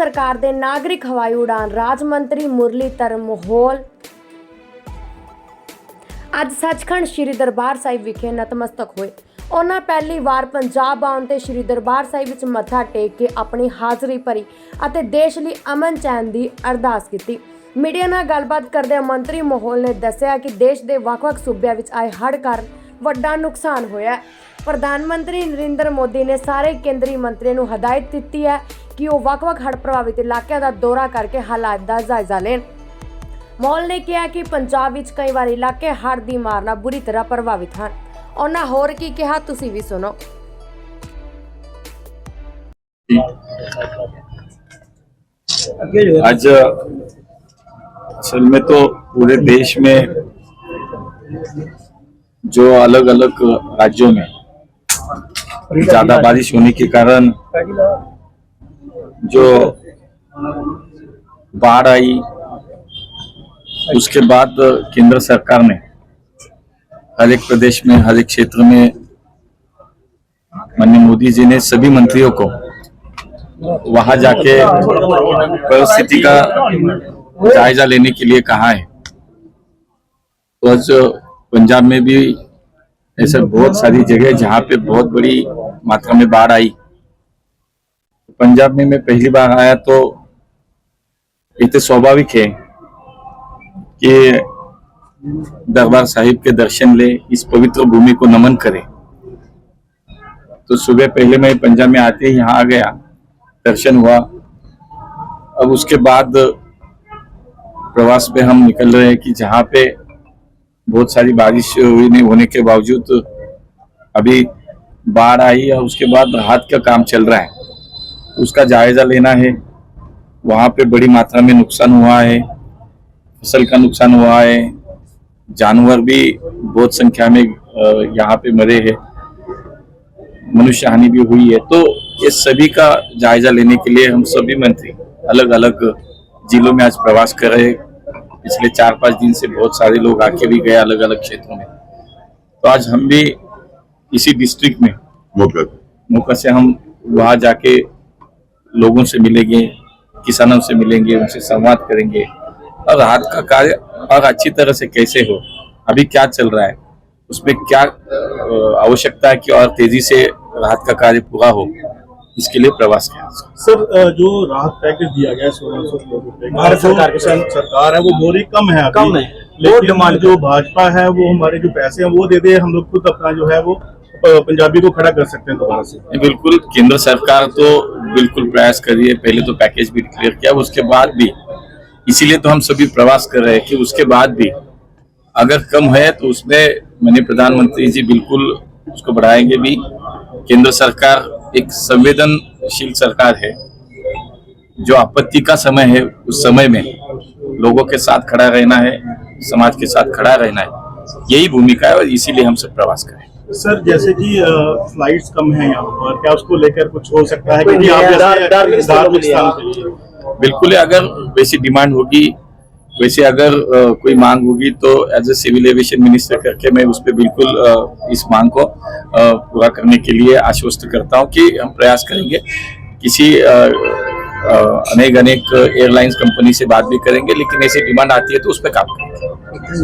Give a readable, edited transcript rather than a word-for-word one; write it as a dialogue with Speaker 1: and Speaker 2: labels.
Speaker 1: सरकार ਦੇ नागरिक हवाई उड़ान राज मंत्री मुरलीधर मोहोल ਅੱਜ ਸੱਚਖੰਡ ਸ਼੍ਰੀ ਦਰਬਾਰ ਸਾਹਿਬ ਵਿਖੇ ਨਤਮਸਤਕ ਹੋਏ। ਉਹਨਾਂ ਪਹਿਲੀ ਵਾਰ ਪੰਜਾਬ ਆਉਣ ਤੇ ਸ਼੍ਰੀ ਦਰਬਾਰ ਸਾਹਿਬ ਵਿੱਚ ਮੱਥਾ ਟੇਕ ਕੇ ਆਪਣੀ ਹਾਜ਼ਰੀ ਭਰੀ ਅਤੇ ਦੇਸ਼ ਲਈ ਅਮਨ ਚੈਨ ਦੀ ਅਰਦਾਸ ਕੀਤੀ। ਮੀਡੀਆ ਨਾਲ ਗੱਲਬਾਤ ਕਰਦੇ ਮੰਤਰੀ ਮੋਹਲ ਨੇ ਦੱਸਿਆ ਕਿ ਦੇਸ਼ ਦੇ ਵੱਖ-ਵੱਖ ਸੂਬਿਆਂ ਵਿੱਚ ਆਏ ਹੜ੍ਹ ਕਾਰਨ ਵੱਡਾ ਨੁਕਸਾਨ ਹੋਇਆ ਹੈ। ਪ੍ਰਧਾਨ ਮੰਤਰੀ ਨਰਿੰਦਰ ਮੋਦੀ ਨੇ ਸਾਰੇ ਕੇਂਦਰੀ ਮੰਤਰੀਆਂ ਨੂੰ ਹਦਾਇਤ ਦਿੱਤੀ ਹੈ ਕਿ ਉਹ ਵੱਖ-ਵੱਖ ਹੜ੍ਹ ਪ੍ਰਭਾਵਿਤ ਇਲਾਕਿਆਂ ਦਾ ਦੌਰਾ ਕਰਕੇ ਹਾਲਾਤ ਦਾ ਜਾਇਜ਼ਾ ਲੈਣ। ਮੋਹਲ ਨੇ ਕਿਹਾ ਕਿ ਪੰਜਾਬ ਵਿੱਚ ਕਈ ਵਾਰ ਇਲਾਕੇ ਹੜ੍ਹ ਦੀ ਮਾਰ ਨਾਲ ਬੁਰੀ ਤਰ੍ਹਾਂ ਪ੍ਰਭਾਵਿਤ ਹਨ। ਉਹਨਾਂ ਹੋਰ ਕੀ ਕਿਹਾ ਤੁਸੀਂ ਵੀ ਸੁਣੋ।
Speaker 2: आज असल में तो पूरे देश में जो अलग अलग राज्यों में ज्यादा बारिश होने के कारण जो बाढ़ आई, उसके बाद केंद्र सरकार ने हर एक प्रदेश में हर एक क्षेत्र में माननीय मोदी जी ने सभी मंत्रियों को वहां जाके परिस्थिति का जायजा लेने के लिए कहा है। तो आज पंजाब में भी ऐसे बहुत सारी जगह जहाँ पे बहुत बड़ी मात्रा में बाढ़ आई। पंजाब में मैं पहली बार आया तो ये तो स्वाभाविक है कि दरबार साहिब के दर्शन ले, इस पवित्र भूमि को नमन करे। तो सुबह पहले मैं पंजाब में आते ही यहाँ आ गया, दर्शन हुआ। अब उसके बाद प्रवास पे हम निकल रहे हैं कि जहाँ पे बहुत सारी बारिश हुई नहीं होने के बावजूद अभी बाढ़ आई और उसके बाद राहत का काम चल रहा है, उसका जायजा लेना है। वहाँ पे बड़ी मात्रा में नुकसान हुआ है, फसल का नुकसान हुआ है, जानवर भी बहुत संख्या में यहाँ पे मरे हैं, मनुष्य हानि भी हुई है। तो ये सभी का जायजा लेने के लिए हम सभी मंत्री अलग अलग जिलों में आज प्रवास कर रहे हैं। पिछले 4-5 दिन से बहुत सारे लोग आके भी गए अलग अलग क्षेत्रों में। तो आज हम भी इसी डिस्ट्रिक्ट में मौका से हम वहाँ जाके लोगों से मिलेंगे, किसानों से मिलेंगे, उनसे संवाद करेंगे और राहत का कार्य और अच्छी तरह से कैसे हो, अभी क्या चल रहा है, उसमें क्या आवश्यकता है कि और तेजी से राहत का कार्य पूरा हो, इसके लिए प्रवास किया।
Speaker 3: सर, जो राहत पैकेज दिया गया है 1600 करोड़ रुपए, भारत सरकार है वो बहुत ही कम है, कम है। लेकिन जो भाजपा है वो हमारे जो पैसे हैं वो दे दे, हम लोग खुद अपना जो है वो पंजाबी को खड़ा कर सकते हैं दोबारा से।
Speaker 2: बिल्कुल, केंद्र सरकार तो बिल्कुल प्रयास कर रही है। पहले तो पैकेज भी क्लियर किया, उसके बाद भी, इसीलिए तो हम सभी प्रवास कर रहे हैं कि उसके बाद भी अगर कम है तो उसमें माननीय प्रधानमंत्री जी बिल्कुल उसको बढ़ाएंगे भी। केंद्र सरकार एक संवेदनशील सरकार है, जो आपत्ति का समय है उस समय में लोगों के साथ खड़ा रहना है, समाज के साथ खड़ा रहना है, यही भूमिका है और इसीलिए हम सब प्रवास करें।
Speaker 3: सर, जैसे कि फ्लाइट्स कम है यहाँ पर, क्या उसको लेकर कुछ हो सकता है? क्योंकि
Speaker 2: बिल्कुल, अगर वैसी डिमांड होगी, वैसे अगर कोई मांग होगी तो as a civil aviation minister करके मैं उस पर बिल्कुल इस मांग को पूरा करने के लिए आश्वस्त करता हूं कि हम प्रयास करेंगे। किसी अनेक एयरलाइंस कंपनी से बात भी करेंगे, लेकिन ऐसी डिमांड आती है तो उस पर काम करेंगे।